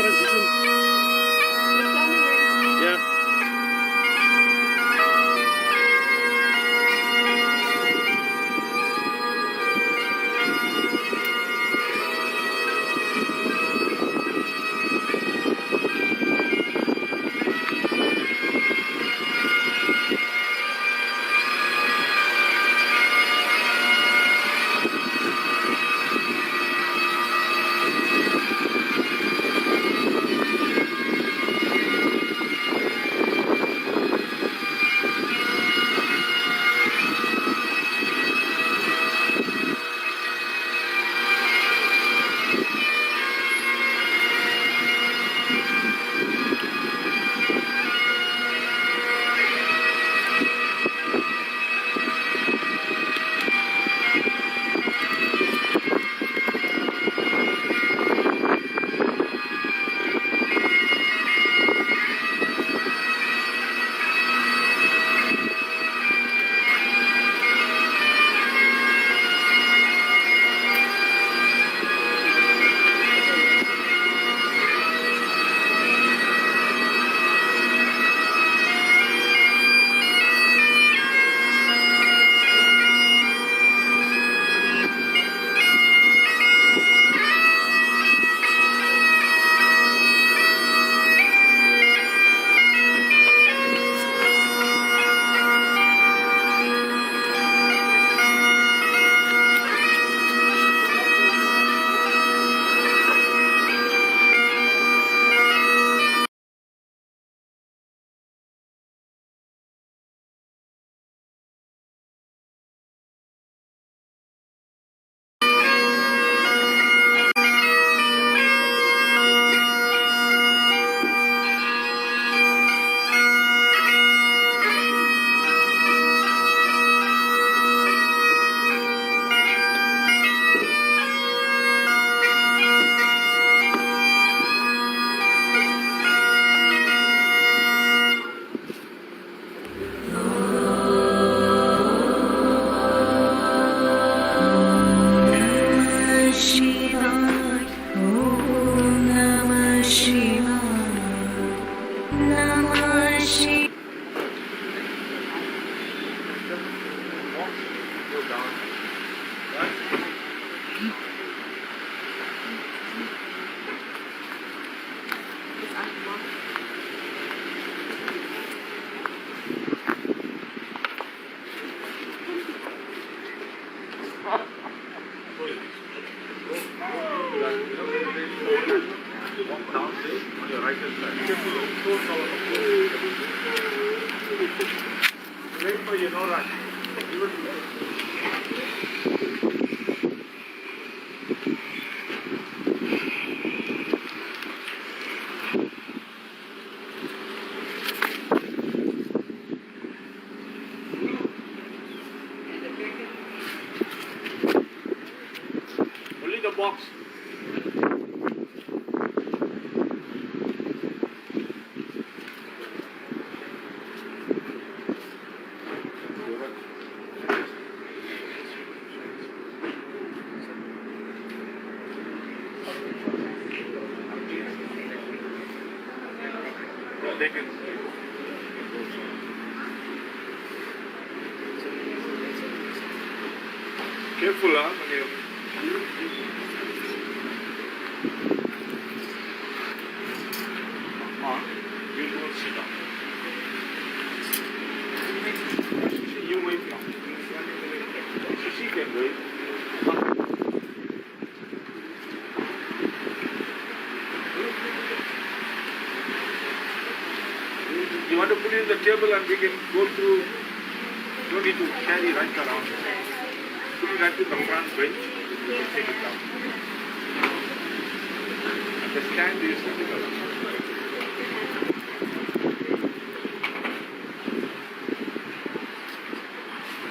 transition. Yeah. Only the box. Careful, huh? You don't sit down. You wait now. She can wait. You want to put it in the table and we can go through. You don't need to carry right around. Put it right to the front bench. You can take it down. And the stand is difficult.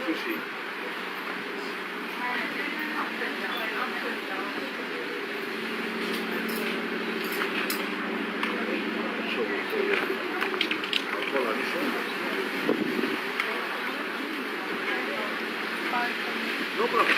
Sushi. No problem.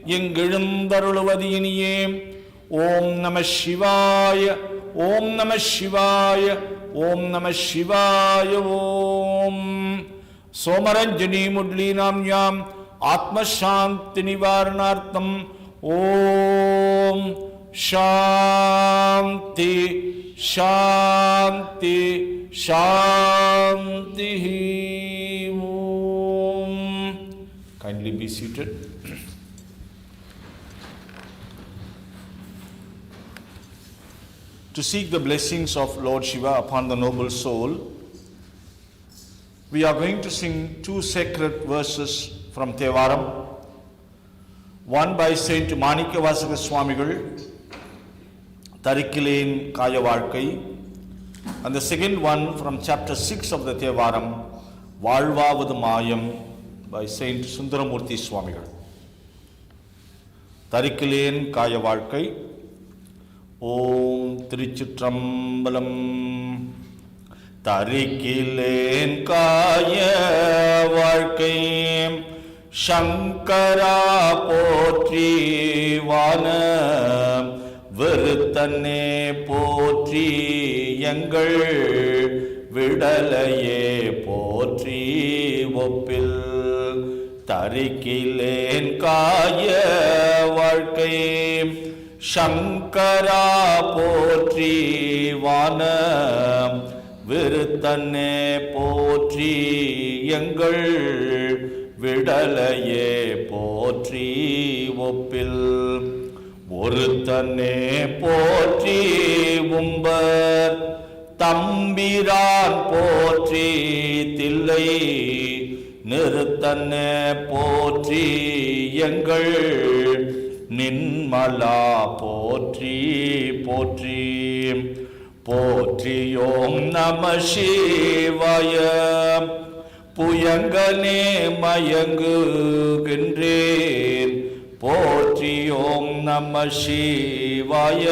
எங்கெழுந்தருளுவது இனியே. ஓம் நம சிவாய, ஓம் நம சிவாய, ஓம் நம சிவாய. ஓம் Somaranjanee Moodley namyam Atmashanti Nivarnartham Om Shanti Shanti Shanti. Om. Kindly be seated. To seek the blessings of Lord Shiva upon the noble soul, we are going to sing two sacred verses from Thevaram, one by Saint Manikavasaka Swamigal, Tharikkilen Kaya Vaalkai, and the second one from chapter 6 of the Thevaram, Vaalvavadu Mayam, by Saint Sundaramurthy Swamigal. Tharikkilen Kaya Vaalkai. Om Tiruchitrambalam. தரிக்கிலேன் காய வாழ்க்கை சங்கரா போற்றி வான விருத்தனே போற்றி எங்கள் விடலையே போற்றி ஒப்பில் தரிக்கிலேன் காய வாழ்க்கை சங்கரா போற்றி வான விருத்தனே போற்றி எங்கள் விடலையே போற்றி ஒப்பில் ஒருத்தனே போற்றி உம்பர் தம்பிரான் போற்றி தில்லை நிறுத்தனே போற்றி எங்கள் நின்மலா போற்றி போற்றி போற்றியோம் நம சிவாய புயங்கனே மயங்குகின்றேன் போற்றியோம் நம சிவாய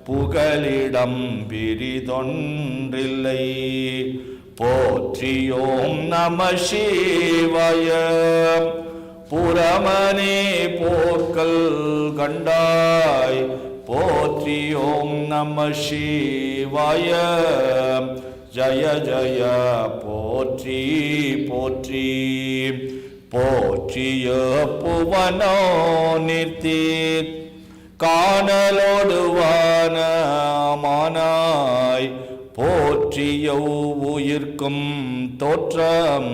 புகலிடம் பிரிதொன்றில்லை போற்றியோம் நம சிவாய புறமனே போக்கல் கண்டாய் போற்றியோம் நம சிவாய ஜய ஜய போற்றி போற்றி போற்றிய புவனோ நிறுத்தீர் காணலோடுவானாய் போற்றிய உயிர்க்கும் தோற்றம்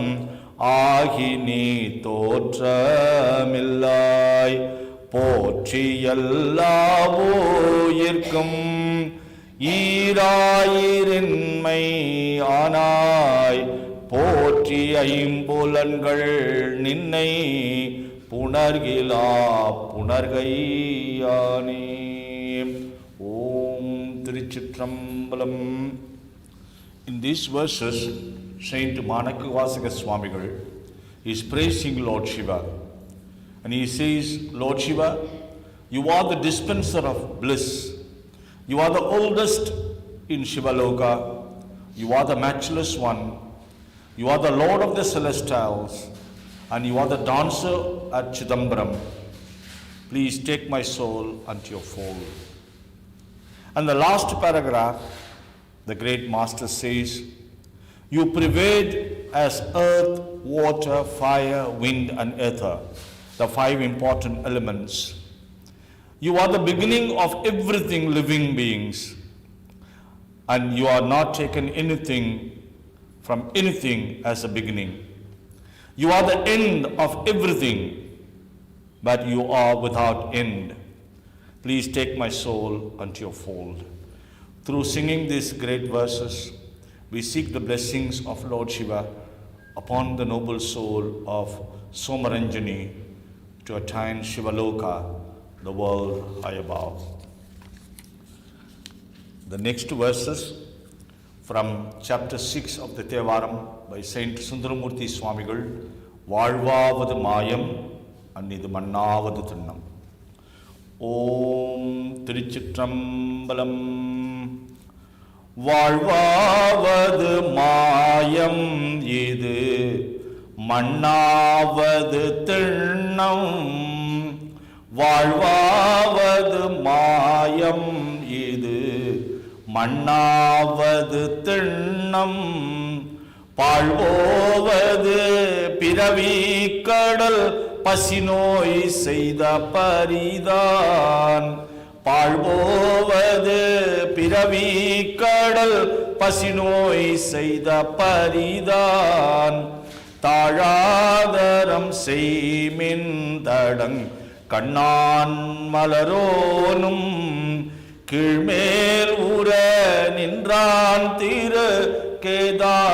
ஆகி நீ தோற்றமில்லாய் போற்றி எல்லா உயிர்க்கும் ஈராயிரின்மை ஆனாய் போற்றி ஐம்புலன்கள் நின்னை புணர்கிலா புணர்கையானே. ஓம் திருச்சிற்றம்பலம். In these verses, Saint Manikavasaka Swamigal is praising Lord Shiva. And he says, Lord Shiva, you are the dispenser of bliss. You are the oldest in Shivaloka. You are the matchless one. You are the Lord of the celestials. And you are the dancer at Chidambaram. Please take my soul unto your fold. And the last paragraph, the great master says, you pervade as earth, water, fire, wind, and ether, the five important elements. You are the beginning of everything living beings, and you are not taken anything from anything as a beginning. You are the end of everything, but you are without end. Please take my soul unto your fold. Through singing these great verses, we seek the blessings of Lord Shiva upon the noble soul of Somaranjanee to attain Shivaloka, the world high above. The next verses from chapter 6 of the Thevaram by Saint Sundaramurthy Swamigal, Vaalvavadu Mayam Annidu Mannavadu Thinnam. Om Tiruchitrambalam. வாழ்வாவது மாயம் இது மண்ணாவது திண்ணம் வாழ்வாவது மாயம் இது மண்ணாவது திண்ணம் பாழ்வோவது பிறவி கடல் பசிநோய் செய்த பரிதான் பாழ்வோவது பிறவி கடல் பசிநோய் செய்த பரிதான் தாழாதரம் செய்மின்தடங் கண்ணான் மலரோனும் கீழ்மேல் உற நின்றான் திரு கேதாரமணீரே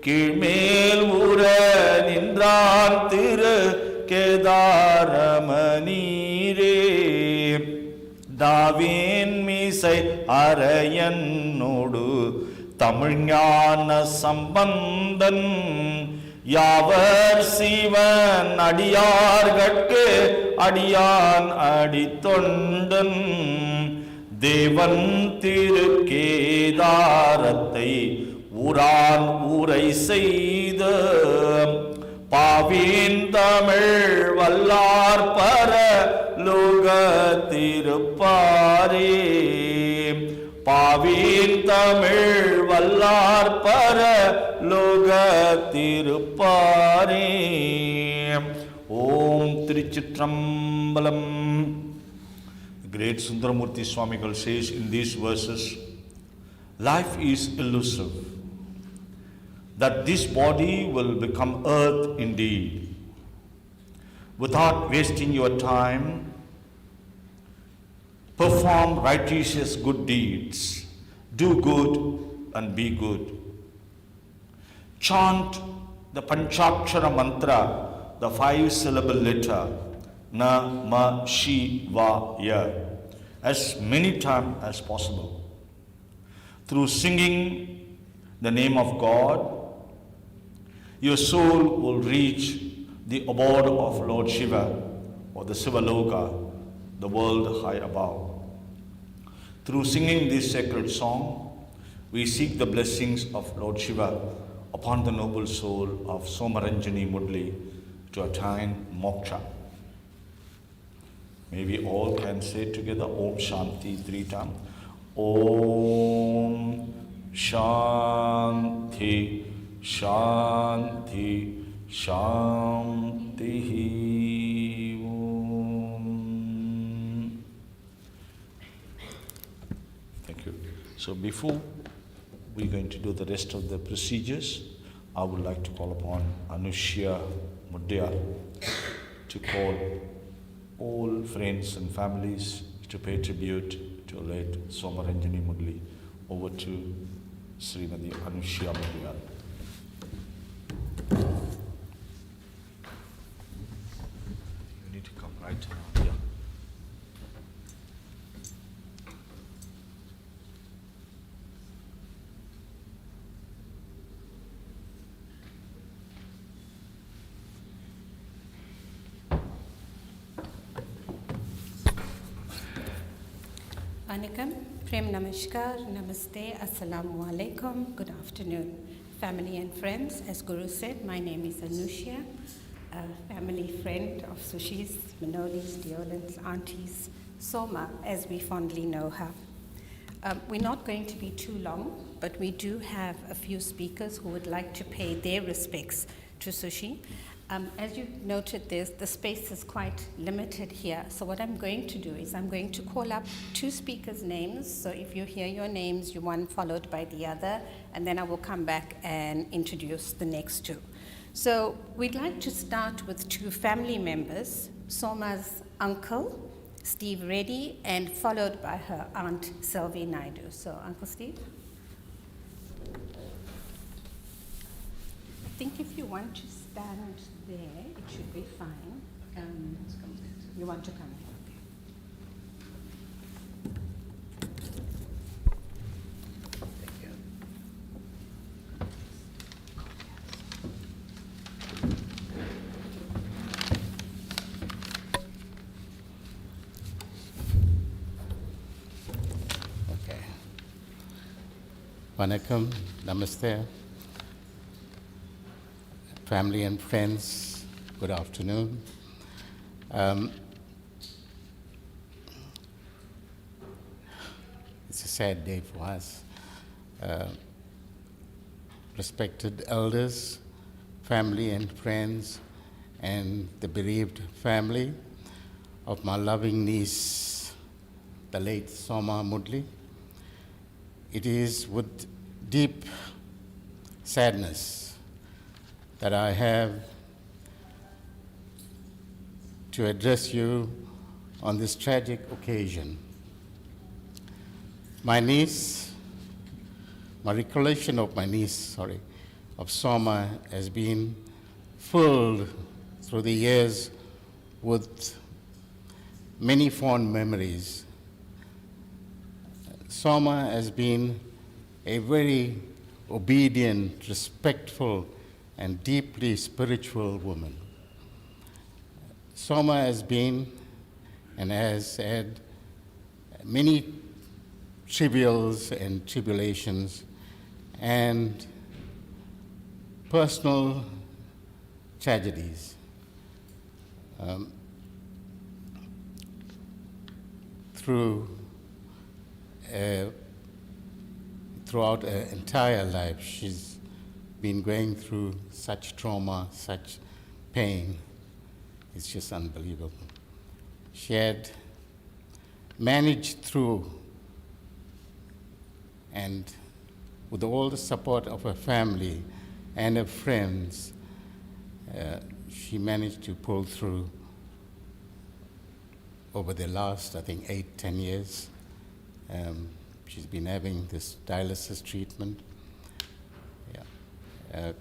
கீழ்மேல் உற நின்றான் திரு கேதாரமணீரே தாவின் மீசை அரையனோடு தமிழ்ஞான சம்பந்தன் யாவர் சிவன் அடியார்கட்கு அடியான் அடித்தொண்டன் தேவன் திருக்கேதாரத்தை ஊரான் ஊரை செய்த பாவின் தமிழ் வல்லார் பரலோக திருப்பாரே பாவின் தமிழ் வல்லார் பரலோக திருப்பாரே. ஓம் திருச்சிற்றம்பலம். Great Sundaramurti Swamigal says in these verses, life is elusive, that this body will become earth indeed. Without wasting your time, perform righteous good deeds, do good and be good. Chant the Panchakshara mantra, the 5-syllable letter, Namah Shivaya, as many times as possible. Through singing the name of God, your soul will reach the abode of Lord Shiva, or the Sivaloka, the world high above. Through singing this sacred song, we seek the blessings of Lord Shiva upon the noble soul of Somaranjanee Moodley to attain moksha. May we all can say together Om Shanti 3 times. Om Shanti Shanti Shanti. So before we're going to do the rest of the procedures, I would like to call upon Anushya Mudya to call all friends and families to pay tribute to late Somaranjanee Moodley. Over to Srimati Anushya Mudley. You need to come right around here. Vanakkam, Prem Namaskar, Namaste, Assalamu Alaikum, good afternoon. Family and friends, as Guru said, my name is Anushya, a family friend of Sushi's, Manoli's, Diolan's, aunties, Soma, as we fondly know her. We're not going to be too long, but we do have a few speakers who would like to pay their respects to Sushi. As you noted, the space is quite limited here. So what I'm going to do is I'm going to call up 2 speakers' names. So if you hear your names, you one followed by the other, and then I will come back and introduce the next 2. So we'd like to start with 2 family members, Soma's uncle, Steve Reddy, and followed by her aunt, Sylvie Naidu. So Uncle Steve? I think if you want to stand there, it should be fine. You want to come here? Thank you. Okay. Vanakkam, Namaste. Family and friends, Good afternoon. It's a sad day for us. Respected elders, family and friends, and the bereaved family of my loving niece, the late Somaranjanee Moodley. It is with deep sadness that I have to address you on this tragic occasion. My recollection of my niece, of Soma, has been filled through the years with many fond memories. Soma has been a very obedient, respectful, and deeply spiritual woman. Soma has been and has had many trials and tribulations and personal tragedies. Throughout her entire life, she's been going through such trauma, such pain. It's just unbelievable. She had managed through, and with all the support of her family and her friends, she managed to pull through over the last, 8-10 years. She's been having this dialysis treatment.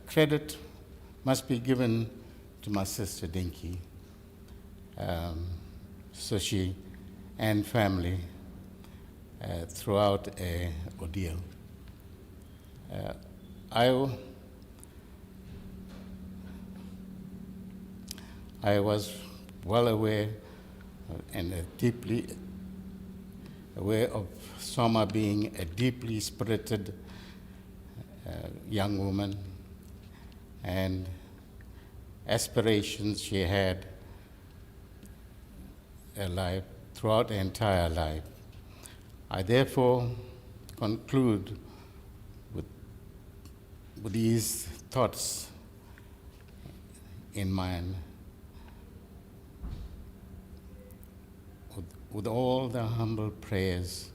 Credit must be given to my sister Dinky, Sushi, and family throughout an ordeal. I was well aware and deeply aware of Soma being a deeply spirited young woman, and aspirations she had throughout her entire life. I therefore conclude with these thoughts in mind. With all the humble prayers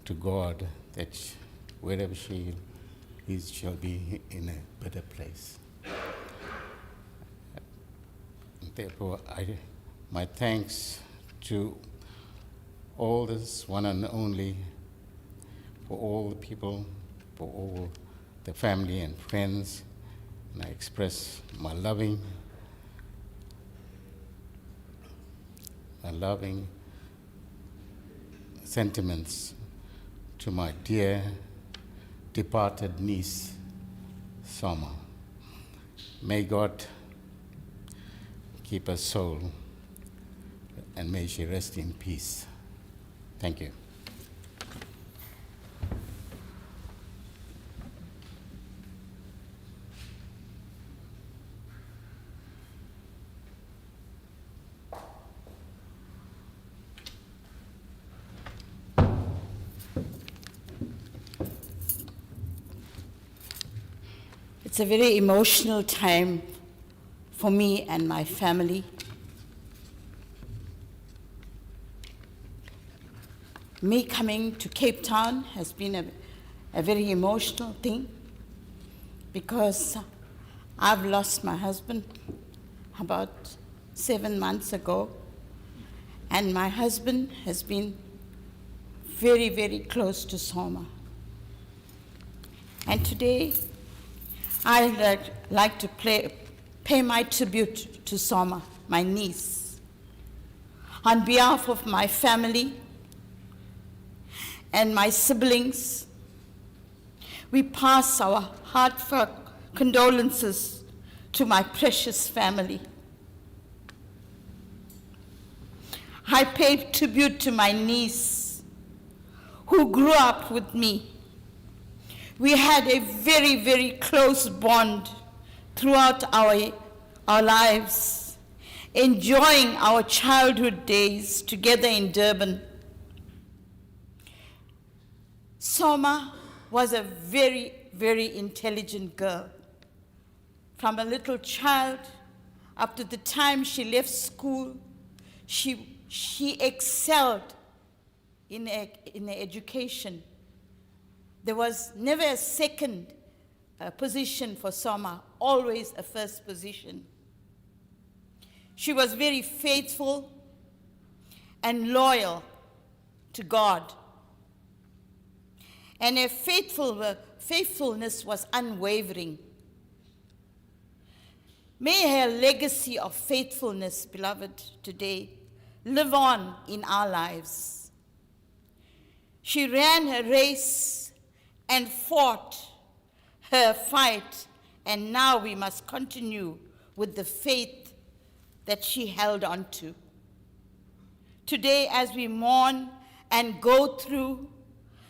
to God that wherever she is, she'll be in a better place. Therefore, my thanks to all this one and only, for all the people, for all the family and friends, and I express my loving sentiments to my dear departed niece, Soma. May God keep her soul, and may she rest in peace. Thank you. It's a very emotional time for me and my family. Me coming to Cape Town has been a very emotional thing, because I've lost my husband about 7 months ago, and my husband has been very, very close to Soma. And today, I'd like to pay my tribute to Soma, my niece. On behalf of my family and my siblings, we pass our heartfelt condolences to my precious family. I pay tribute to my niece, who grew up with me. We had a very, very close bond throughout our our lives, enjoying our childhood days together in Durban. Soma was a very, very intelligent girl. From a little child up to the time she left school, she excelled in her education. There was never a second position for Soma, always a first position. She was very faithful and loyal to God. And her faithfulness was unwavering. May her legacy of faithfulness, beloved, today live on in our lives. She ran her race and fought her fight, and now we must continue with the faith that she held on to. Today, as we mourn and go through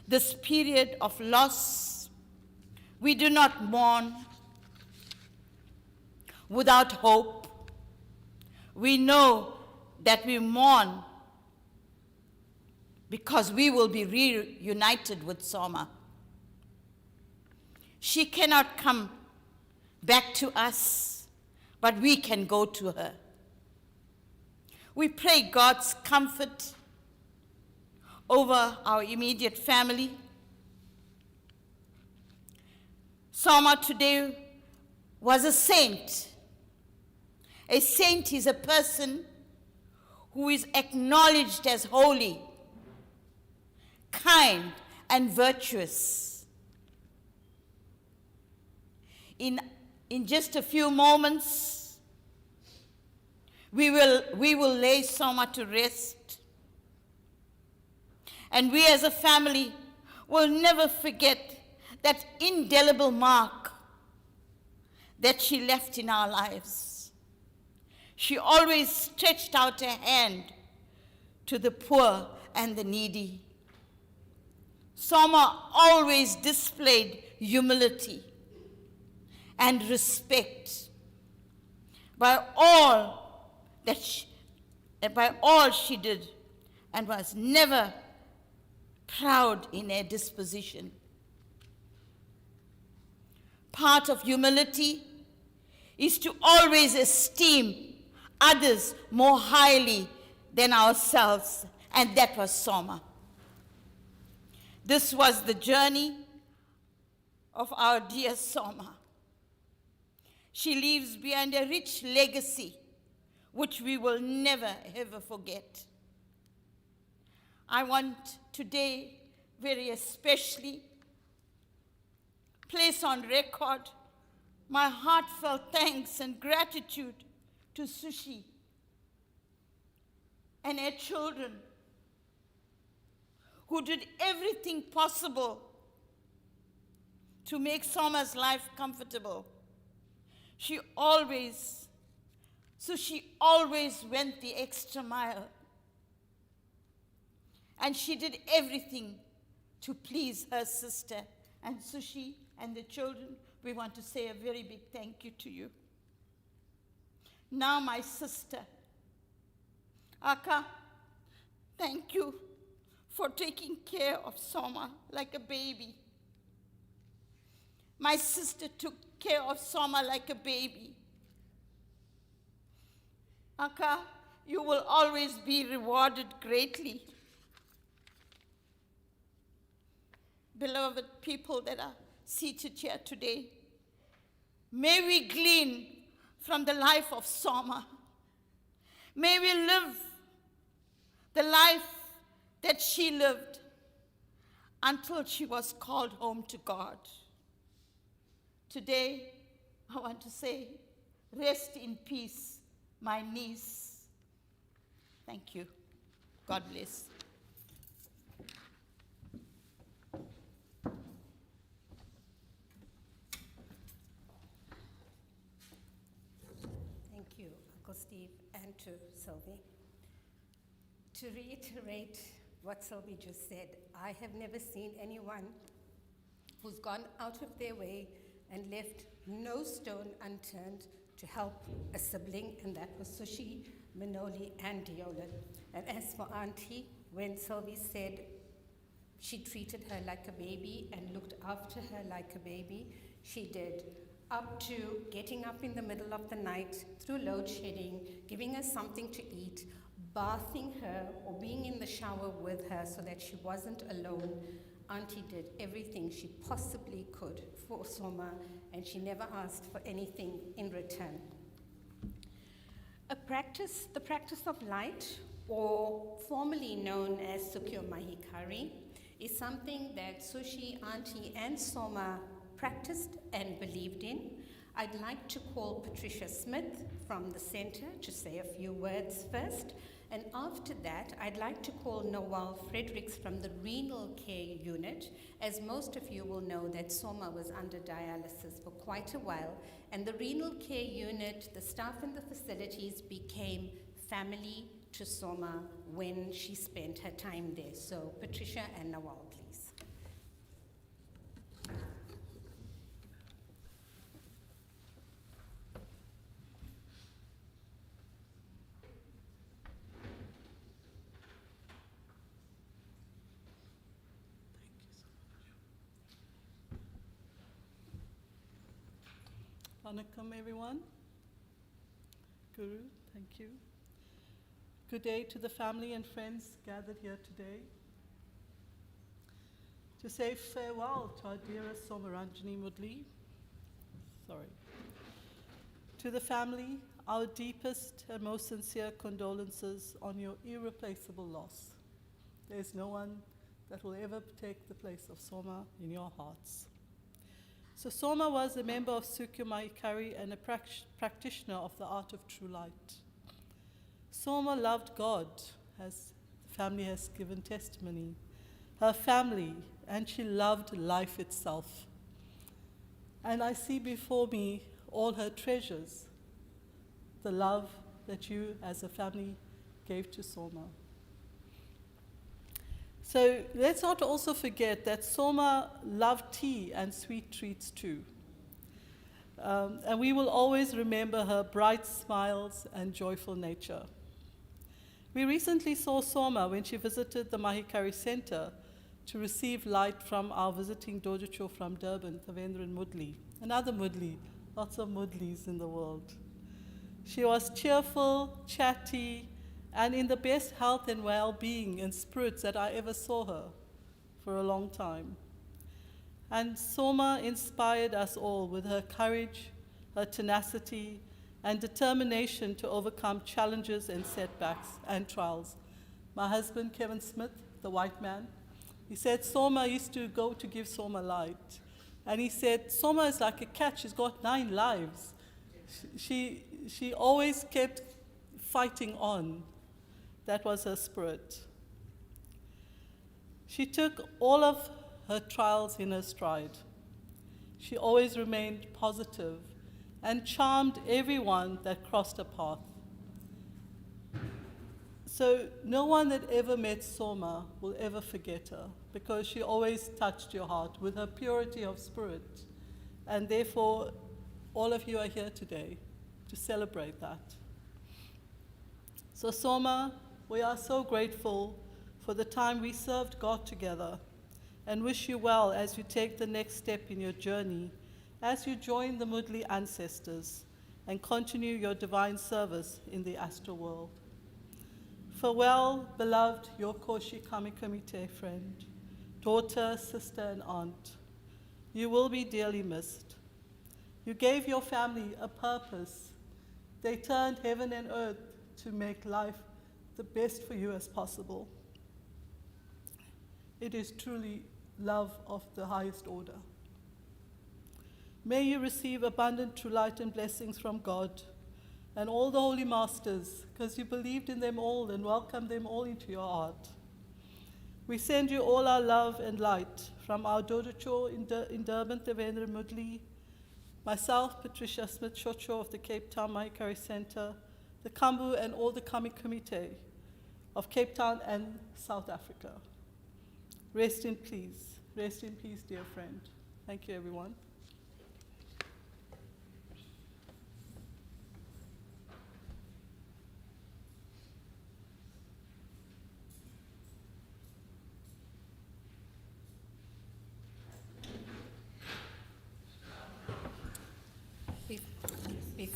this period of loss, we do not mourn without hope. We know that we mourn because we will be reunited with Soma. She cannot come back to us, but we can go to her. We pray God's comfort over our immediate family. Soma today was a saint. A saint is a person who is acknowledged as holy, kind, and virtuous. In just a few moments, we will lay Soma to rest. And we as a family will never forget that indelible mark that she left in our lives. She always stretched out her hand to the poor and the needy. Soma always displayed humility and respect by all she did, and was never proud in her disposition. Part of humility is to always esteem others more highly than ourselves, and that was Soma. This was the journey of our dear Soma. She leaves behind a rich legacy which we will never ever forget. I want today very especially place on record my heartfelt thanks and gratitude to Sushi and her children, who did everything possible to make Soma's life comfortable. Sushi always went the extra mile. And she did everything to please her sister. And Sushi and the children, we want to say a very big thank you to you. Now, my sister, Aka, thank you for taking care of Soma like a baby. My sister took care of Soma like a baby. Aka, you will always be rewarded greatly. Beloved people that are seated here today, may we glean from the life of Soma. May we live the life that she lived until she was called home to God. Today, I want to say, rest in peace, my niece. Thank you. God bless. Thank you, Uncle Steve, and to Sylvie. To reiterate what Sylvie just said, I have never seen anyone who's gone out of their way and left no stone unturned to help a sibling, and that was Sushi, Manoli, and Deolin. And as for Auntie, when Sylvie said she treated her like a baby and looked after her like a baby, she did. Up to getting up in the middle of the night through load shedding, giving her something to eat, bathing her or being in the shower with her so that she wasn't alone. Auntie did everything she possibly could for Soma, and she never asked for anything in return. The practice of light, or formerly known as Sukyo Mahikari, is something that Sushi, Auntie, and Soma practiced and believed in. I'd like to call Patricia Smith from the center to say a few words first. And after that, I'd like to call Noel Fredericks from the renal care unit. As most of you will know, that Soma was under dialysis for quite a while. And the renal care unit, the staff in the facilities became family to Soma when she spent her time there. So Patricia and Noel, please. Vanakkam, everyone. Guru, thank you. Good day to the family and friends gathered here today. To say farewell to our dearest Somaranjanee Moodley. To the family, our deepest and most sincere condolences on your irreplaceable loss. There's no one that will ever take the place of Soma in your hearts. So Soma was a member of Sukyo Mahikari and a practitioner of the art of true light. Soma loved God, as the family has given testimony, her family, and she loved life itself. And I see before me all her treasures, the love that you as a family gave to Soma. So let's not also forget that Soma loved tea and sweet treats too. And we will always remember her bright smiles and joyful nature. We recently saw Soma when she visited the Mahikari Center to receive light from our visiting Dojocho from Durban, Thavendran Moodley. Another Moodley, lots of Moodleys in the world. She was cheerful, chatty, and in the best health and well-being and spirits that I ever saw her for a long time. And Soma inspired us all with her courage, her tenacity, and determination to overcome challenges and setbacks and trials. My husband, Kevin Smith, the white man, he said Soma used to go to give Soma light. And he said, Soma is like a cat, she's got 9 lives. She always kept fighting on. That was her spirit. She took all of her trials in her stride. She always remained positive and charmed everyone that crossed her path. So no one that ever met Soma will ever forget her, because she always touched your heart with her purity of spirit. And therefore, all of you are here today to celebrate that. So Soma, we are so grateful for the time we served God together, and wish you well as you take the next step in your journey, as you join the Moodley ancestors and continue your divine service in the astral world. Farewell, beloved Yokoshi Kamikamite friend, daughter, sister, and aunt. You will be dearly missed. You gave your family a purpose. They turned heaven and earth to make life the best for you as possible. It is truly love of the highest order. May you receive abundant true light and blessings from God and all the holy masters, because you believed in them all and welcomed them all into your heart. We send you all our love and light from our Dodocho in Durban, Thavendran Moodley, myself, Patricia Smith Chocho of the Cape Town Mahikari Center, the Kambu and all the Kami Committee of Cape Town and South Africa. Rest in peace, dear friend. Thank you, everyone.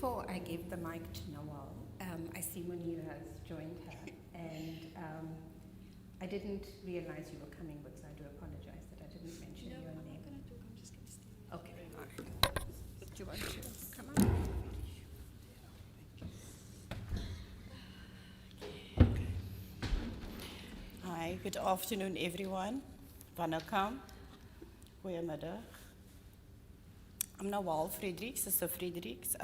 before I give the mic to Nawal, I see Munira has joined her, and I didn't realize you were coming, but I do apologize that I didn't mention your name. I'm not going to talk, I'm just going to stay. Okay, all right. Do you want to come on? Hi, good afternoon, everyone. Vanakkam. Goeiemiddag. I'm Nawal Fredericks, Sister Fredericks,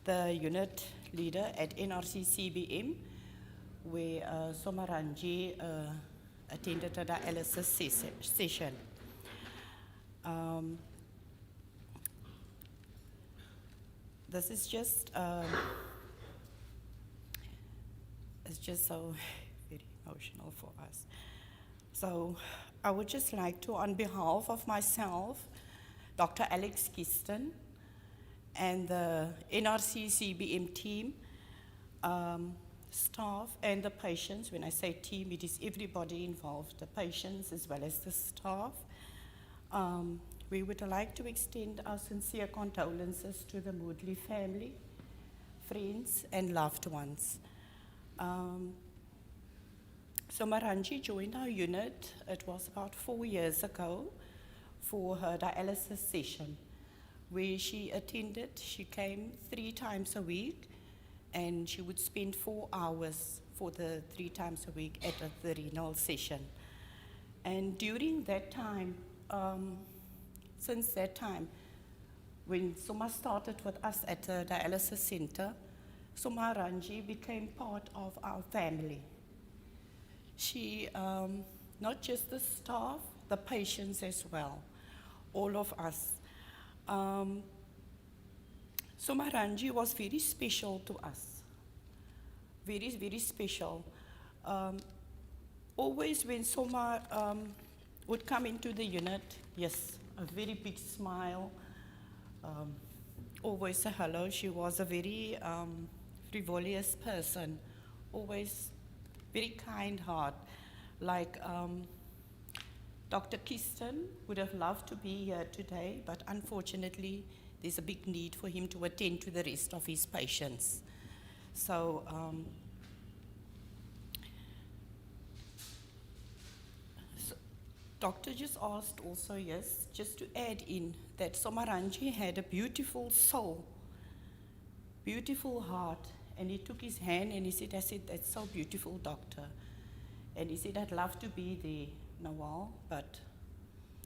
the unit leader at NRC CBM, where Somaranjanee attended a dialysis session. This is just, it's just so very emotional for us. So I would just like to, on behalf of myself, Dr. Alex Kiston, and the NRC CBM team, staff and the patients. When I say team, it is everybody involved, the patients as well as the staff. We would like to extend our sincere condolences to the Moodley family, friends, and loved ones. Somaranjanee joined our unit, it was about 4 years ago, for her dialysis session, where she attended. She came 3 times a week, and she would spend 4 hours for the 3 times a week at the renal session. And during that time, since that time, when Soma started with us at the dialysis center, Somaranjanee became part of our family. She, not just the staff, the patients as well, all of us. Somaranjanee was very special to us, very, very special. Always when Soma would come into the unit, yes, a very big smile, always a hello. She was a very frivolous person, always very kind heart. Like Dr. Kiston would have loved to be here today, but unfortunately, there's a big need for him to attend to the rest of his patients. So, doctor just asked also, yes, just to add in that Somaranjanee had a beautiful soul, beautiful heart, and he took his hand and he said, I said, that's so beautiful, doctor. And he said, I'd love to be there, Nawal, but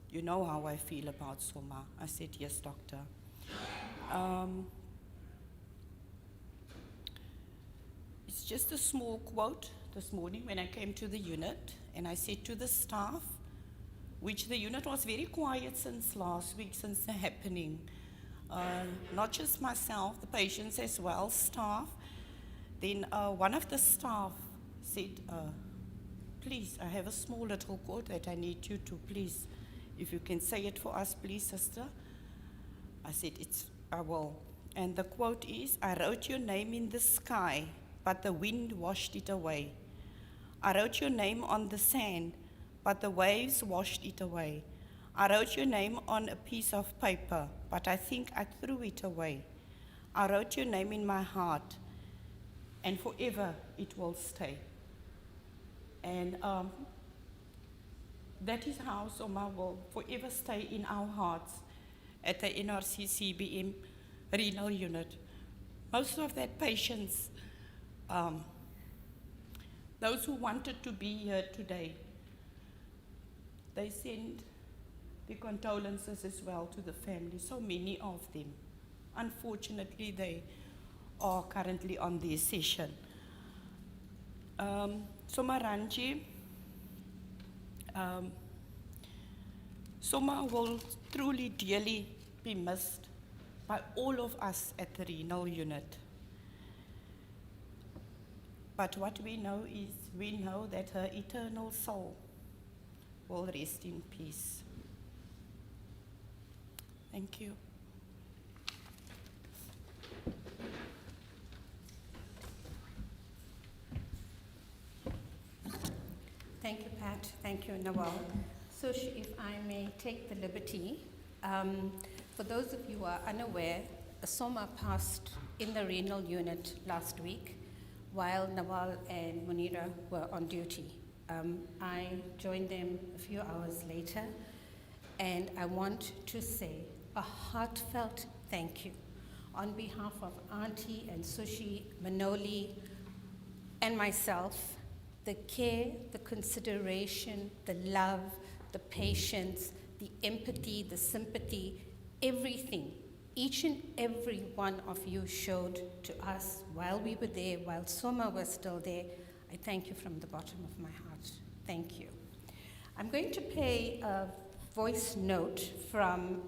you know how I feel about Soma. I said, yes, doctor. It's just a small quote this morning when I came to the unit, and I said to the staff, which the unit was very quiet since last week, since the happening. Not just myself, the patients as well, staff. Then one of the staff said, please, I have a small little quote that I need you to please, if you can say it for us, please, sister. I said, I will. And the quote is, I wrote your name in the sky, but the wind washed it away. I wrote your name on the sand, but the waves washed it away. I wrote your name on a piece of paper, but I think I threw it away. I wrote your name in my heart, and forever it will stay. And that is how Soma will forever stay in our hearts at the NRC CBM renal unit. Most of that patients, those who wanted to be here today, they send their condolences as well to the family, so many of them. Unfortunately, they are currently on their session. Somaranjanee, Soma will truly, dearly be missed by all of us at the renal unit. But what we know is, we know that her eternal soul will rest in peace. Thank you. Thank you, Pat. Thank you, Nawal. So if I may take the liberty, for those of you who are unaware, Soma passed in the renal unit last week while Nawal and Munira were on duty. I joined them a few hours later, and I want to say a heartfelt thank you on behalf of Auntie and Sushi, Manoli, and myself. The care, the consideration, the love, the patience, the empathy, the sympathy, everything, each and every one of you showed to us while we were there, while Soma was still there. I thank you from the bottom of my heart. Thank you. I'm going to play a voice note from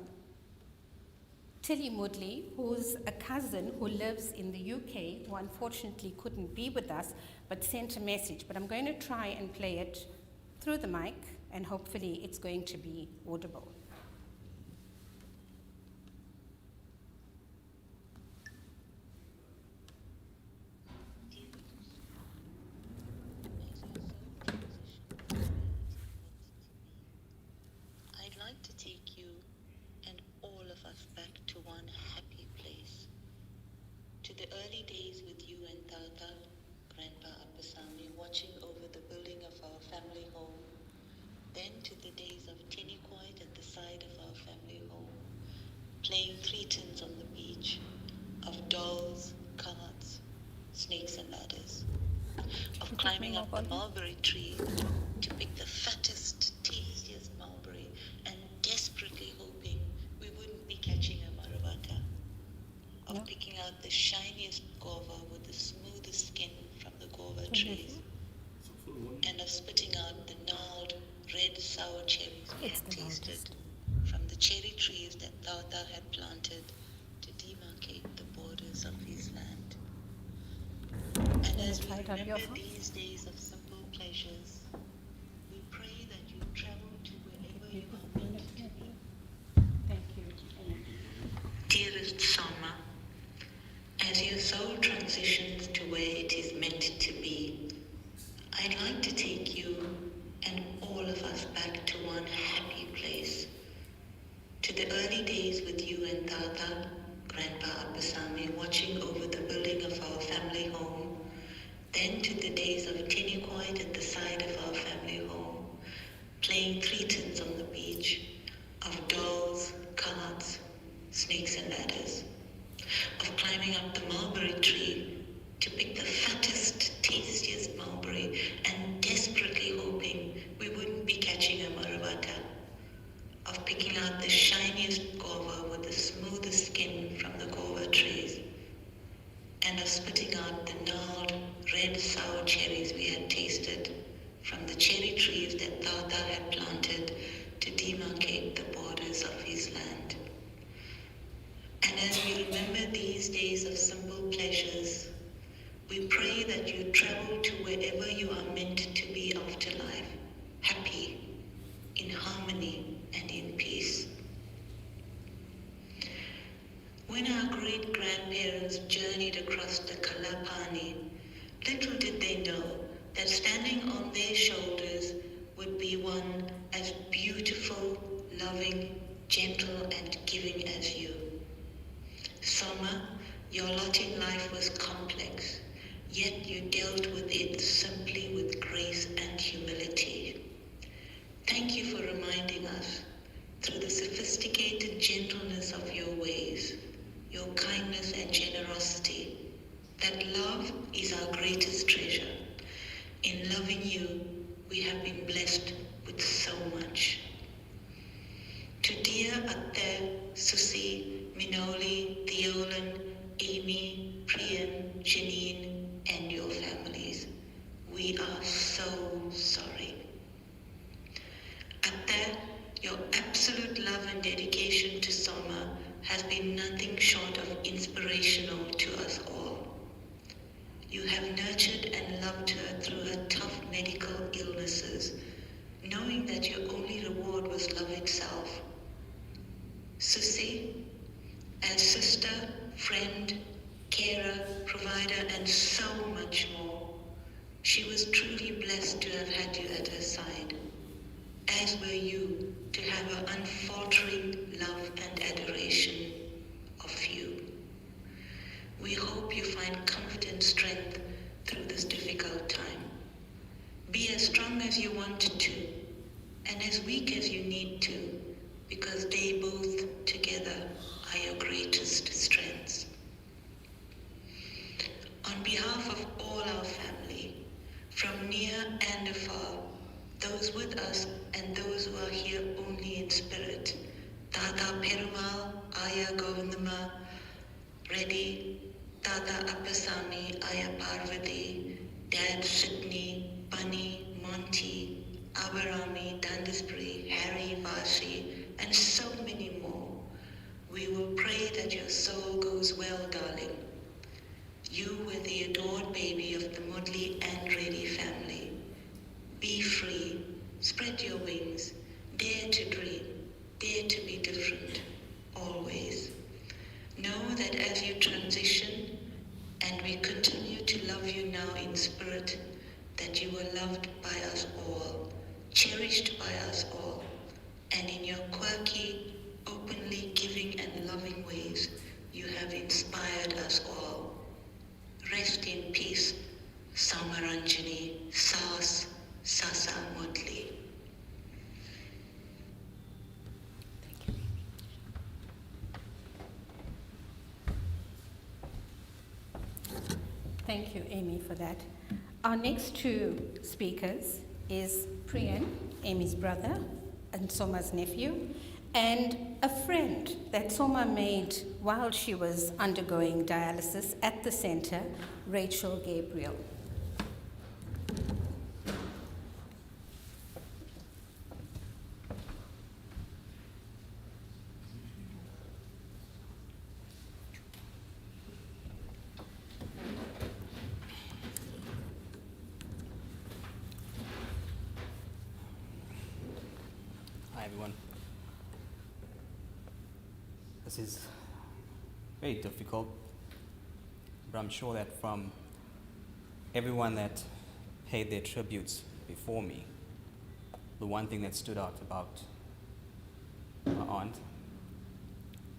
Tilly Moodley, who's a cousin who lives in the UK, who unfortunately couldn't be with us, but sent a message. But I'm going to try and play it through the mic, and hopefully it's going to be audible. I'd like to take you and all of us back to one happy place. To the early days with you and Tata, Grandpa Appasamy, watching over the building of our family home. Then to the days of tinny quiet at the side of our family home, playing three-tins on the beach, of dolls, cards, snakes and ladders, of climbing up the mulberry tree to pick the fattest, tastiest mulberry and desperately hoping we wouldn't be catching a maravata, of picking out the shiniest guava with the smoothest skin from the guava trees, and of spitting out the gnarled, red sour cherries we had tasted from the cherry trees that Tata had planted to demarcate the borders of his land. And as we remember these days of simple pleasures, we pray that you travel to wherever you are meant to be. Thank you. Dearest Soma, as your soul transitions to where it is meant to be, I'd like to take you and all of us back to one happy place. To the early days with you and Tata, Grandpa Appasamy, watching over the building of our family home. Then to the days of tinny quiet at the side of our family home, playing three-tins on the beach, of dolls, cards, snakes and ladders, of climbing up the mulberry tree to pick the fattest, tastiest mulberry and desperately hoping we wouldn't be catching a maravata, of picking out the shiniest guava with the smoothest skin from the guava trees, and of spitting out the gnarled, red sour cherries we had tasted from the cherry trees that Tata had planted to demarcate the borders of his land. And as we remember these days of simple pleasures, we pray that you travel to wherever you are meant to be after life, happy, in harmony and in peace. When our great-grandparents journeyed across the Kalapani, little did they know that standing on their shoulders would be one as beautiful, loving, gentle and giving as you. Soma, your lot in life was complex, yet you dealt with it simply with grace and humility. Thank you for reminding us, through the sophisticated gentleness of your ways, your kindness and generosity, that love is our greatest treasure. In loving you, we have been blessed with so much. To dear Atte, Susi, Minoli, Theolan, Amy, Priyan, Janine, and your families, we are so sorry. Atte, your absolute love and dedication to Soma has been nothing short of inspirational to us all. You have nurtured and loved her through her tough medical illnesses, knowing that your only reward was love itself. Susi, as sister, friend, carer, provider, and so much more, she was truly blessed to have had you at her side, as were you to have her unfaltering love and adoration of you. We hope you find comfort and strength through this difficult time. Be as strong as you want to, and as weak as you need to, because they both together are your greatest strengths. On behalf of all our family, from near and afar, those with us and those who are here only in spirit, Tata Perumal, Aya Govindama, Reddy, Tata Appasamy, Aya Parvati, Dad Sydney, Bunny, Monty, Abarami, Dandasbury, Harry, Vasi, and so many more. We will pray that your soul goes well, darling. You were the adored baby of the Moodley and Reddy family. Be free, spread your wings, dare to dream, dare to be different, always. Know that as you transition, and we continue to love you now in spirit, that you were loved by us all, cherished by us all, and in your quirky, openly giving and loving ways, you have inspired us all. Rest in peace, Somaranjanee Sasa Moodley. Thank you, Amy, for that. Our next two speakers is Priyan, Amy's brother, and Soma's nephew, and a friend that Soma made while she was undergoing dialysis at the center, Rachel Gabriel. Hi everyone. This is very difficult, but I'm sure that from everyone that paid their tributes before me, the one thing that stood out about my aunt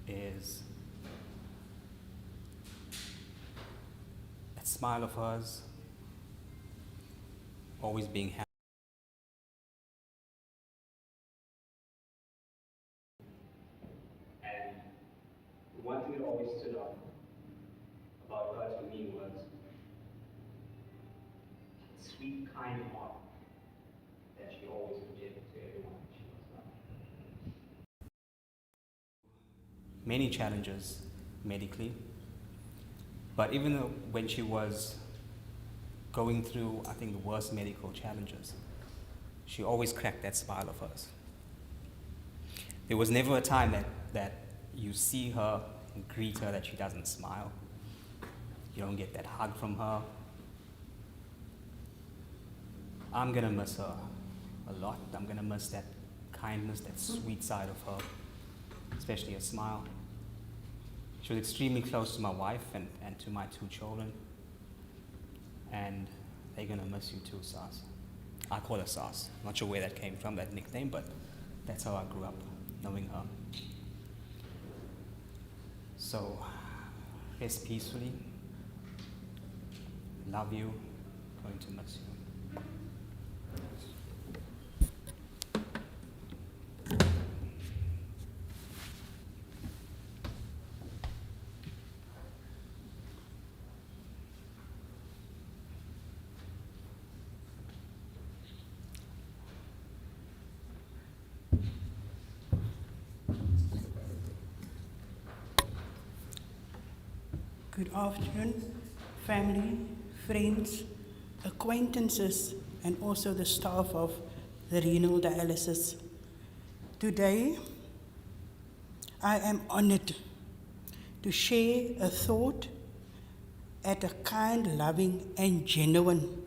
is that smile of hers, always being happy. And the one thing that always stood out about her to me was the sweet, kind heart that she always projected to everyone that she was loved. Many challenges medically, but even though when she was going through, I think, the worst medical challenges, she always cracked that smile of hers. There was never a time that you see her and greet her that she doesn't smile. You don't get that hug from her. I'm gonna miss her a lot. I'm gonna miss that kindness, that sweet side of her, especially her smile. She was extremely close to my wife and to my two children. And they're gonna miss you too, Sas. I call her Sas. Not sure where that came from, that nickname, but that's how I grew up, knowing her. So, rest peacefully. Love you. Going to miss you. Good afternoon, family, friends, acquaintances, and also the staff of the renal dialysis. Today, I am honored to share a thought at a kind, loving, and genuine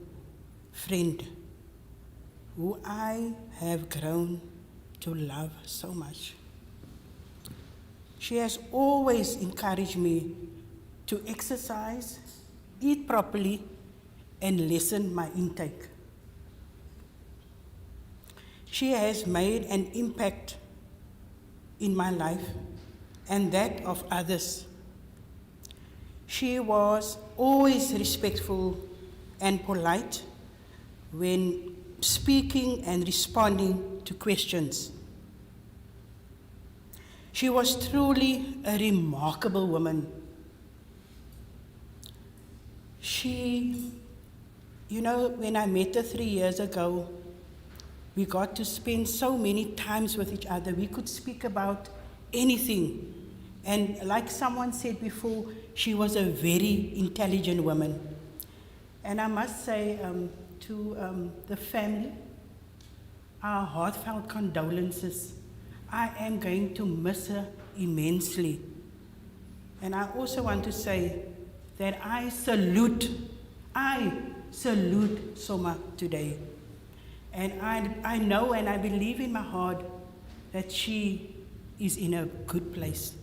friend who I have grown to love so much. She has always encouraged me to exercise, eat properly, and lessen my intake. She has made an impact in my life and that of others. She was always respectful and polite when speaking and responding to questions. She was truly a remarkable woman. She, when I met her 3 years ago, we got to spend so many times with each other. We could speak about anything. And like someone said before, she was a very intelligent woman. And I must say to the family, our heartfelt condolences. I am going to miss her immensely. And I also want to say that I salute Soma today. And I know and I believe in my heart that she is in a good place.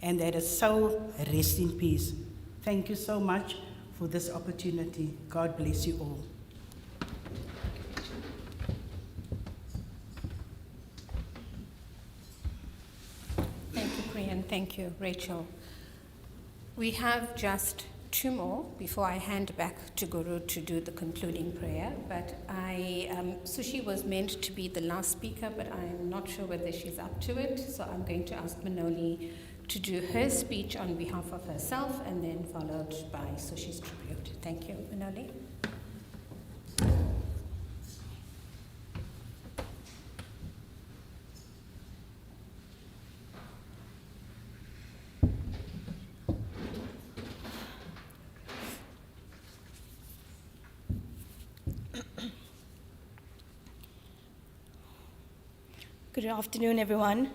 And that her soul rest in peace. Thank you so much for this opportunity. God bless you all. Thank you, Priyan. Thank you, Rachel. We have just 2 more before I hand back to Guru to do the concluding prayer. But Sushi was meant to be the last speaker, but I'm not sure whether she's up to it. So I'm going to ask Manoli to do her speech on behalf of herself and then followed by Sushi's tribute. Thank you, Manoli. Good afternoon, everyone.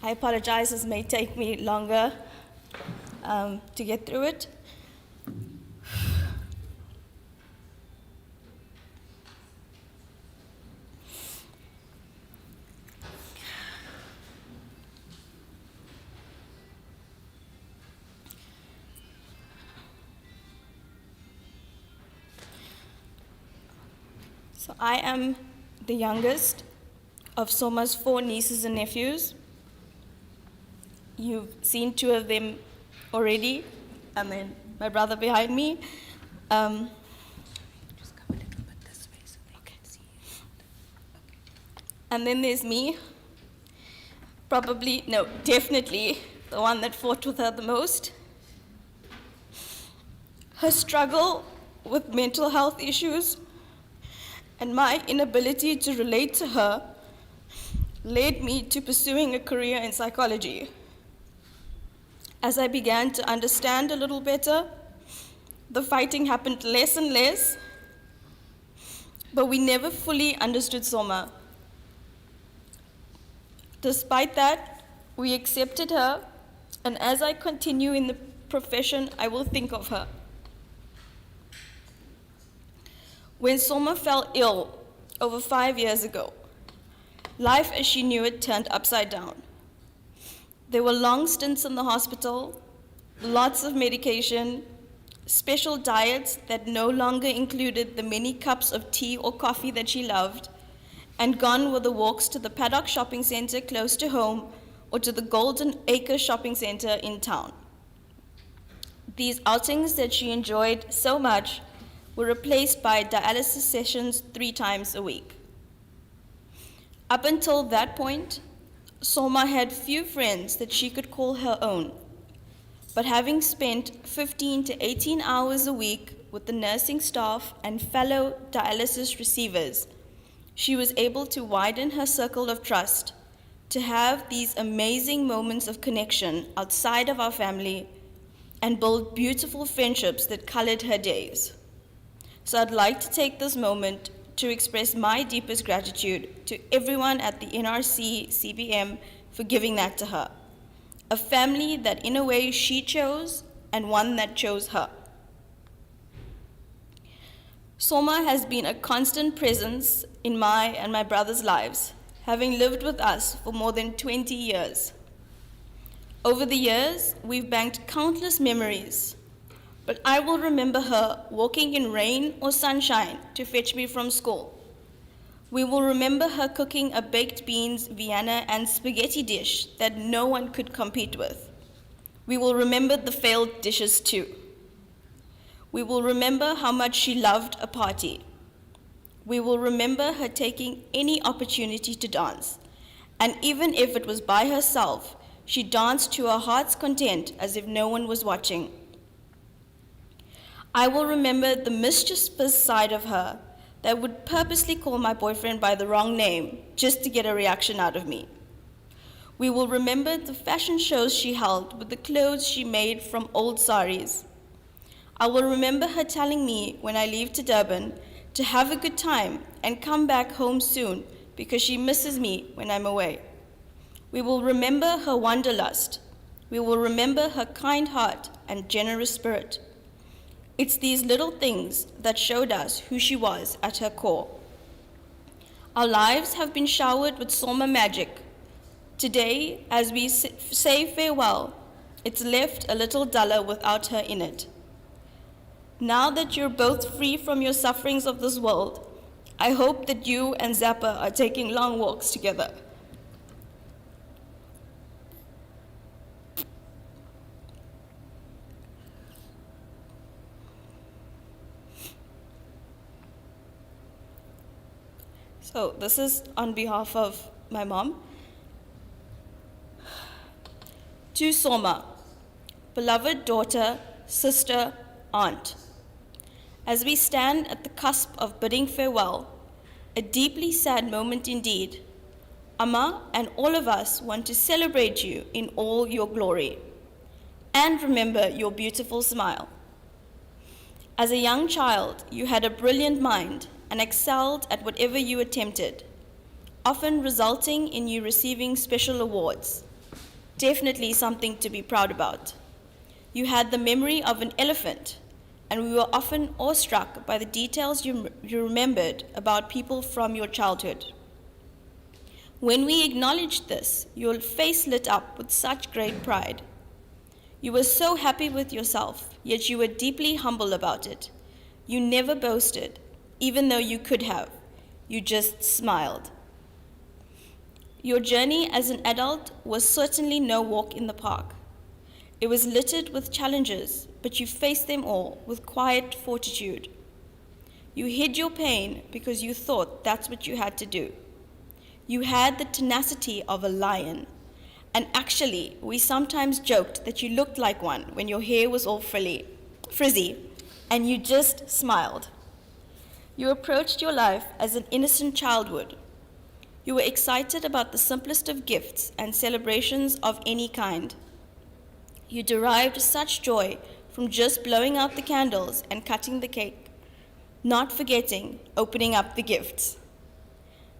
I apologize, this may take me longer to get through it. So I am the youngest of Soma's 4 nieces and nephews. You've seen 2 of them already, and then my brother behind me. Just come a little bit this way so they can see you. Okay. And then there's me, definitely the one that fought with her the most. Her struggle with mental health issues and my inability to relate to her led me to pursuing a career in psychology. As I began to understand a little better, the fighting happened less and less, but we never fully understood Soma. Despite that, we accepted her, and as I continue in the profession, I will think of her. When Soma fell ill over 5 years ago, life as she knew it turned upside down. There were long stints in the hospital, lots of medication, special diets that no longer included the many cups of tea or coffee that she loved, and gone were the walks to the Paddock Shopping Center close to home or to the Golden Acre Shopping Center in town. These outings that she enjoyed so much were replaced by dialysis sessions 3 times a week. Up until that point, Soma had few friends that she could call her own, but having spent 15 to 18 hours a week with the nursing staff and fellow dialysis receivers, she was able to widen her circle of trust, to have these amazing moments of connection outside of our family, and build beautiful friendships that colored her days. So I'd like to take this moment to express my deepest gratitude to everyone at the NRC CBM for giving that to her. A family that in a way she chose and one that chose her. Soma has been a constant presence in my and my brother's lives, having lived with us for more than 20 years. Over the years, we've banked countless memories, but I will remember her walking in rain or sunshine to fetch me from school. We will remember her cooking a baked beans, Vienna, and spaghetti dish that no one could compete with. We will remember the failed dishes too. We will remember how much she loved a party. We will remember her taking any opportunity to dance, and even if it was by herself, she danced to her heart's content as if no one was watching. I will remember the mischievous side of her that would purposely call my boyfriend by the wrong name just to get a reaction out of me. We will remember the fashion shows she held with the clothes she made from old saris. I will remember her telling me when I leave to Durban to have a good time and come back home soon because she misses me when I'm away. We will remember her wanderlust. We will remember her kind heart and generous spirit. It's these little things that showed us who she was at her core. Our lives have been showered with Soma magic. Today, as we say farewell, it's left a little duller without her in it. Now that you're both free from your sufferings of this world, I hope that you and Zappa are taking long walks together. So this is on behalf of my mom. To Soma, beloved daughter, sister, aunt. As we stand at the cusp of bidding farewell, a deeply sad moment indeed, Amma and all of us want to celebrate you in all your glory and remember your beautiful smile. As a young child, you had a brilliant mind and excelled at whatever you attempted, often resulting in you receiving special awards. Definitely something to be proud about. You had the memory of an elephant, and we were often awestruck by the details you remembered about people from your childhood. When we acknowledged this, your face lit up with such great pride. You were so happy with yourself, yet you were deeply humble about it. You never boasted, even though you could have. You just smiled. Your journey as an adult was certainly no walk in the park. It was littered with challenges, but you faced them all with quiet fortitude. You hid your pain because you thought that's what you had to do. You had the tenacity of a lion, and actually, we sometimes joked that you looked like one when your hair was all frizzy, and you just smiled. You approached your life as an innocent child would. You were excited about the simplest of gifts and celebrations of any kind. You derived such joy from just blowing out the candles and cutting the cake, not forgetting opening up the gifts.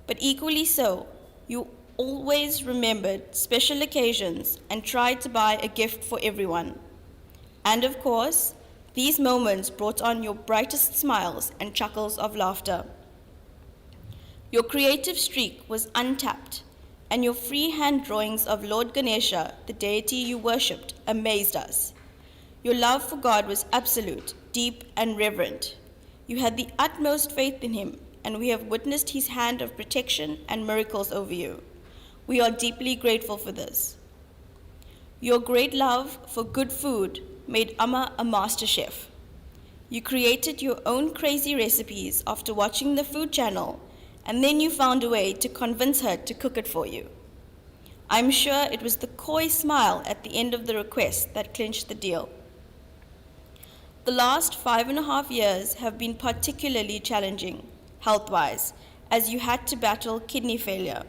But equally so, you always remembered special occasions and tried to buy a gift for everyone. And of course, these moments brought on your brightest smiles and chuckles of laughter. Your creative streak was untapped, and your freehand drawings of Lord Ganesha, the deity you worshipped, amazed us. Your love for God was absolute, deep, and reverent. You had the utmost faith in him, and we have witnessed his hand of protection and miracles over you. We are deeply grateful for this. Your great love for good food made Amma a master chef. You created your own crazy recipes after watching the Food Channel, and then you found a way to convince her to cook it for you. I'm sure it was the coy smile at the end of the request that clinched the deal. The last 5.5 years have been particularly challenging, health-wise, as you had to battle kidney failure.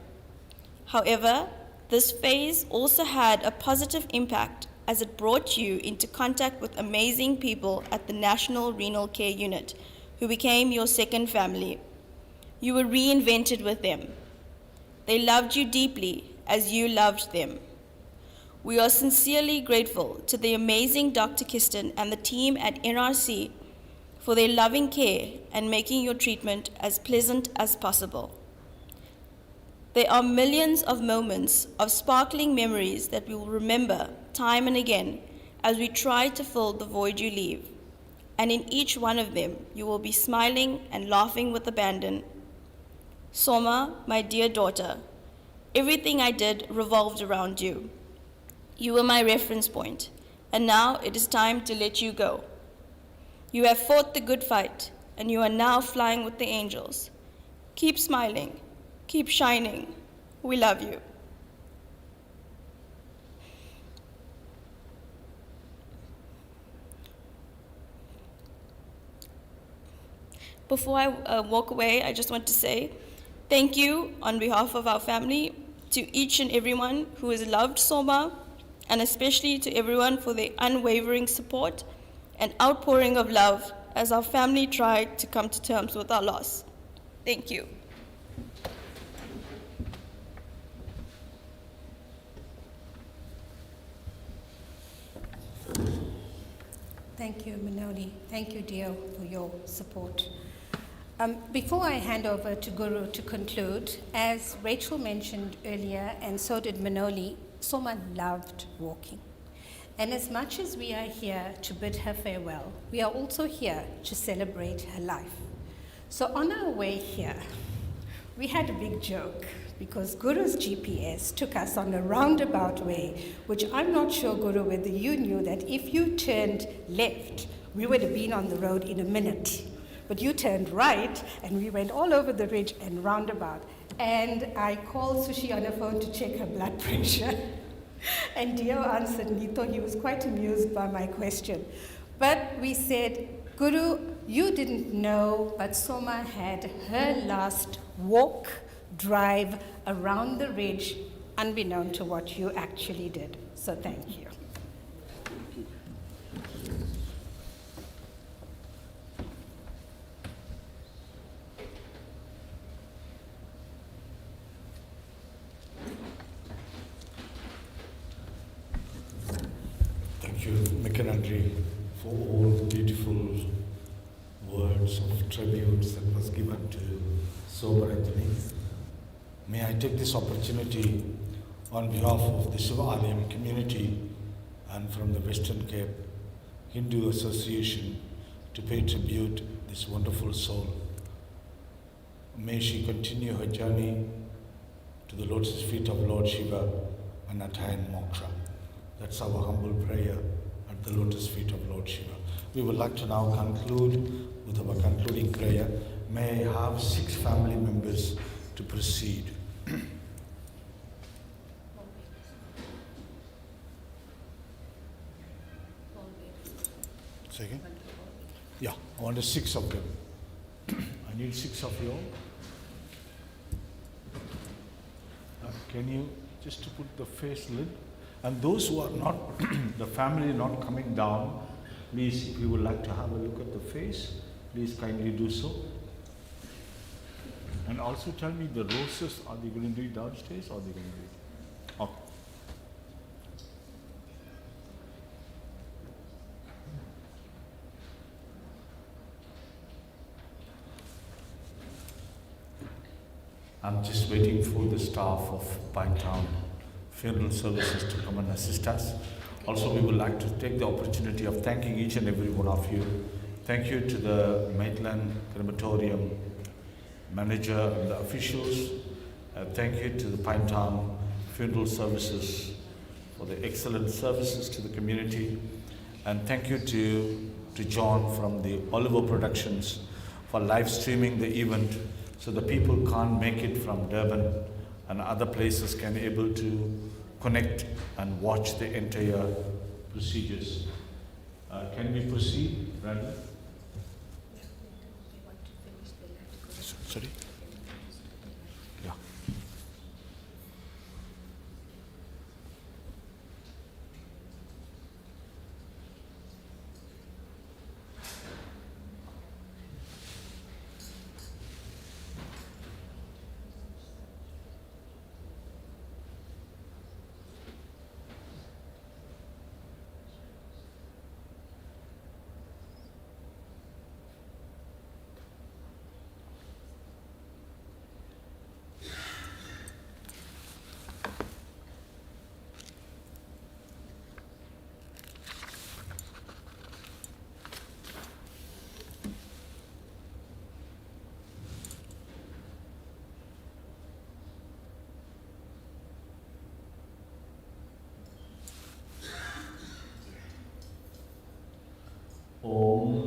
However, this phase also had a positive impact as it brought you into contact with amazing people at the National Renal Care Unit, who became your second family. You were reinvented with them. They loved you deeply as you loved them. We are sincerely grateful to the amazing Dr. Kiston and the team at NRC for their loving care and making your treatment as pleasant as possible. There are millions of moments of sparkling memories that we will remember time and again as we try to fill the void you leave. And in each one of them, you will be smiling and laughing with abandon. Soma, my dear daughter, everything I did revolved around you. You were my reference point, and now it is time to let you go. You have fought the good fight, and you are now flying with the angels. Keep smiling, keep shining. We love you. Before I walk away, I just want to say thank you on behalf of our family to each and everyone who has loved Soma, and especially to everyone for their unwavering support and outpouring of love as our family tried to come to terms with our loss. Thank you. Thank you, Manoli. Thank you, Dio, for your support. Before I hand over to Guru to conclude, as Rachel mentioned earlier, and so did Manoli, Soma loved walking. And as much as we are here to bid her farewell, we are also here to celebrate her life. So on our way here, we had a big joke because Guru's GPS took us on a roundabout way, which I'm not sure, Guru, whether you knew that if you turned left, we would have been on the road in a minute. But you turned right, and we went all over the ridge and roundabout. And I called Sushi on the phone to check her blood pressure. And Dio answered, and he thought he was quite amused by my question. But we said, Guru, you didn't know, but Soma had her last walk, drive around the ridge, unbeknown to what you actually did. So thank you. Thank you, Mikanandri, for all the beautiful words of tributes that was given to Somaranjanee. May I take this opportunity on behalf of the Shiva Alayam community and from the Western Cape Hindu Association to pay tribute this wonderful soul. May she continue her journey to the lotus feet of Lord Shiva and attain moksha. That's our humble prayer at the lotus feet of Lord Shiva. We would like to now conclude with our concluding prayer. May I have 6 family members to proceed. Second? Yeah, I want 6 of them. I need 6 of you all. Can you just to put the face lid? And those who are not, the family not coming down, please, if you would like to have a look at the face, please kindly do so. And also tell me the roses, are they going to do it downstairs or are they going to do it? Okay. I'm just waiting for the staff of Pinetown Funeral Services to come and assist us. Also, we would like to take the opportunity of thanking each and every one of you. Thank you to the Maitland Crematorium manager and the officials. Thank you to the Pinetown Funeral Services for the excellent services to the community. And thank you to John from the Oliver Productions for live streaming the event so the people can't make it from Durban and other places can able to connect and watch the entire procedures. Can we proceed, Brandon? Sorry? Yeah.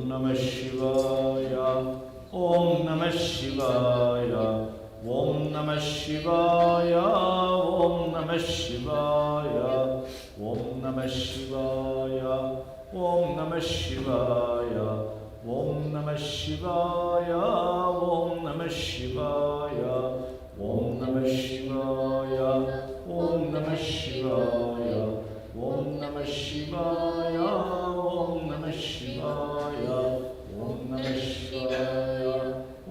Namah Shivaya, Om Namah Shivaya, Om Namah Shivaya, Om Namah Shivaya, Om Namah Shivaya, Om Namah Shivaya, Om Namah Shivaya, Om Namah Shivaya, Om Namah Shivaya, Om Namah Shivaya, Om Namah Shivaya, Om Namah Shivaya, Om Namah Shivaya,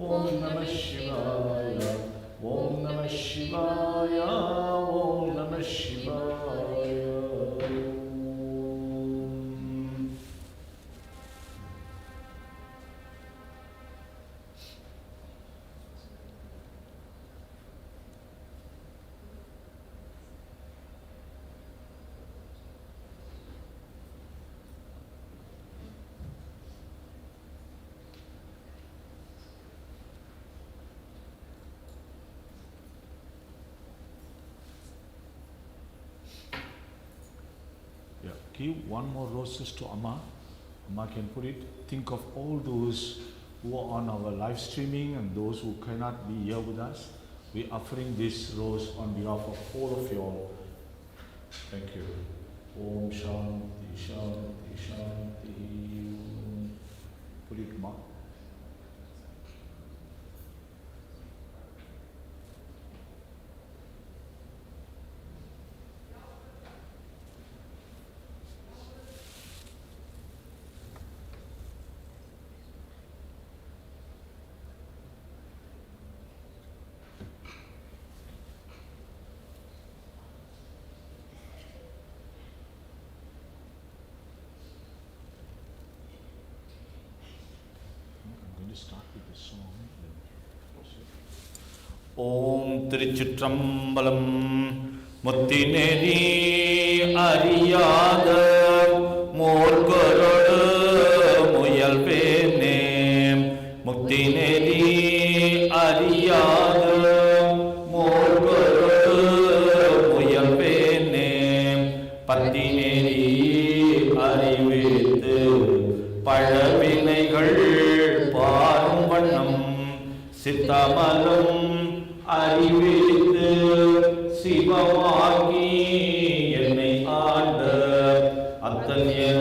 Om Namah Shivaya, Om Namah Shivaya, Om Namah Shivaya. Yeah, give one more roses to Amma. Amma can put it. Think of all those who are on our live streaming and those who cannot be here with us. We are offering this rose on behalf of all of you all. Thank you. Om Shanti Shanti Shanti. Put it, Ma. Start with the song. Om Tiruchitrambalam Muttineri Ariyada Morgorodu Muyalvene Muttineri Ariyada Morgorodu Muyalvene Pattineri Arivethu Palavinaigal பாரும் வண்ணம் சித்தமலம் அறிவித்து சிவமாகி என்னை ஆண்ட அத்தன் என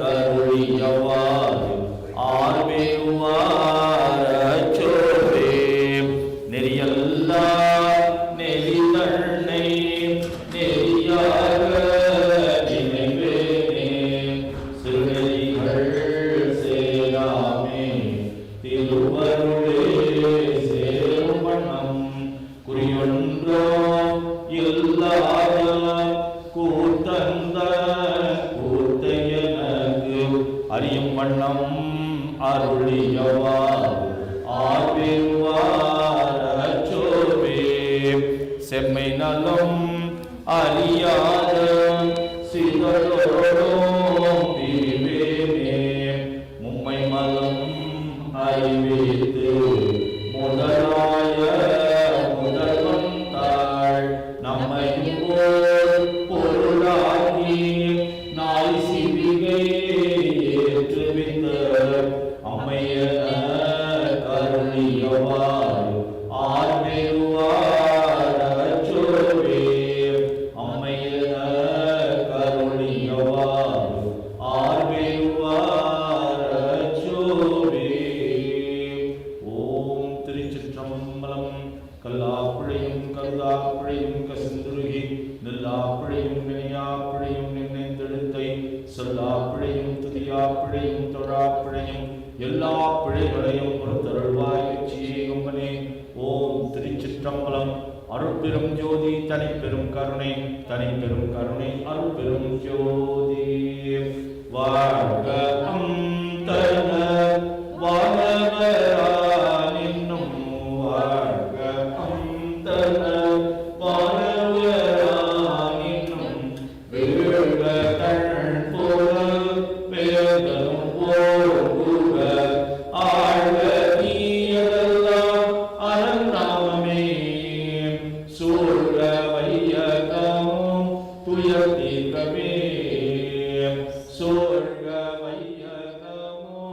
கருளியவாறு ஆர்வேவாரச்சோவே நெறியல்லா நெறி தன்னை நெறியாக நினைவேனே சிறுநெறிகள் திருவருளே சேரும் வண்ணம் குறியொன்றோ இல்லாத கூத்தந்த கூத்தையனக்கு அறியும் வண்ணம் அருளியவாறு ஆர்வேவாரச்சோவே செம்மை நலம் அறியாத சிதறோடும் பிரிவேனே மும்மை மலம் அறிவித்து முதலாய முதல்வன் தாள் நம்மையும் போல் பொருளாகி நாய் சிவிகை ஏற்றுவித்த அம்மையன கருளியவாறு ஆர்வேவாரச்சோவே அம்மையன கருளியவாறு ஆர்வேவாரச்சோவே. ஓம் திருச்சிற்றம்பலம். கல்லாப்பிழையும் கருதாப்பிழையும் கசிந்துருகி நில்லாப்பிழையும் நினையாப்பிழையும் நினைந்தெழுத்தை சொல்லாப்பிழையும் துதியாப்பிழையும் தொழாப்பிழையும் எல்லா பிழைகளையும் பொறுத்தருள்வாய் கச்சியேகும்பனே. ஓம் திருச்சிற்றம்பலம். அருட்பெரும் ஜோதி தனிப்பெரும் கருணை தனிப்பெரும் கருணை அருட்பெரும் ஜோதி. வாழ்க அந்தன வானவரானின்னும் வாழ்க அந்தன வானவரானின்னும் வீழ்க தன்போல வேதனும் போகுக ஆழ்க நீயதெல்லாம் அறநாமமே சூழ்க வையகமும் துயர் தீர்க்கமே சூழ்க வையகமும்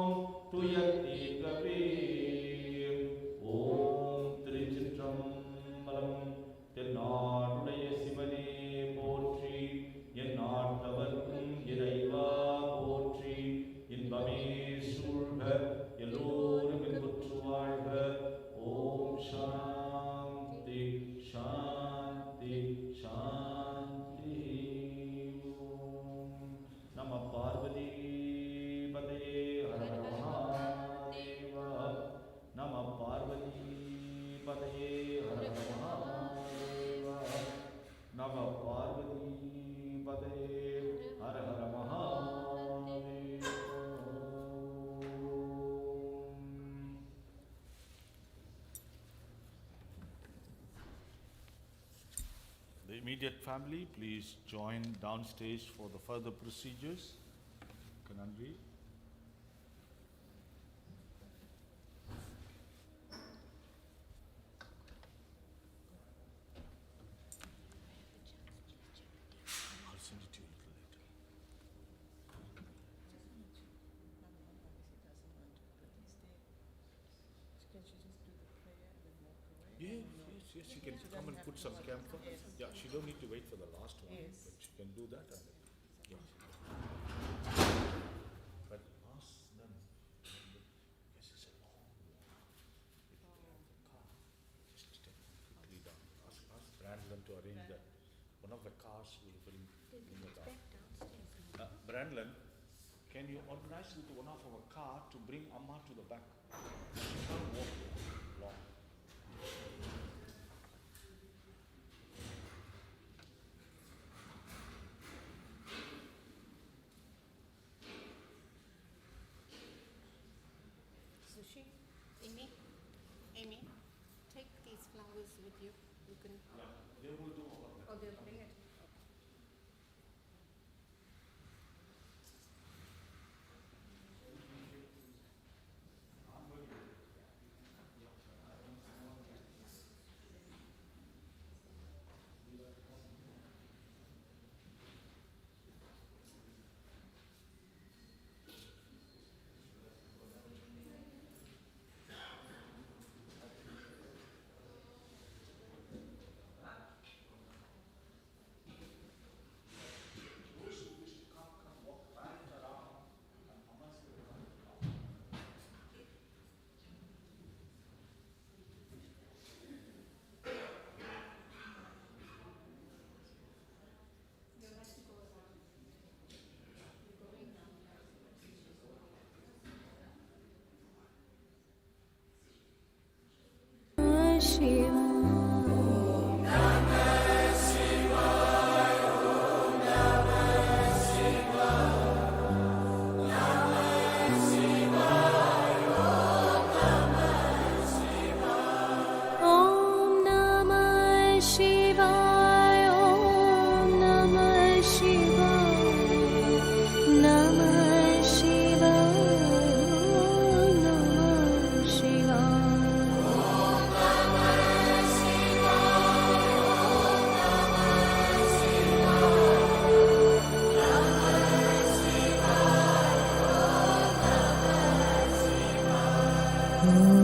immediate family, please join downstairs for the further procedures. Kanandri. I'll send it to you a little later. Yes, she can come and put some camphor. Yeah, she don't need to wait for the last one, but she can do that. And yes. But ask them, because it's a long walk. If you have the car, just step quickly down. Ask Brandon to arrange that. One of the cars will bring it down. Brandon, can you organize with one of our car to bring Amma to the back? She can't walk long. Sushi, Amy, take these flowers with you. You can. Yeah, they will do all of that. Oh, they'll bring it. Oh.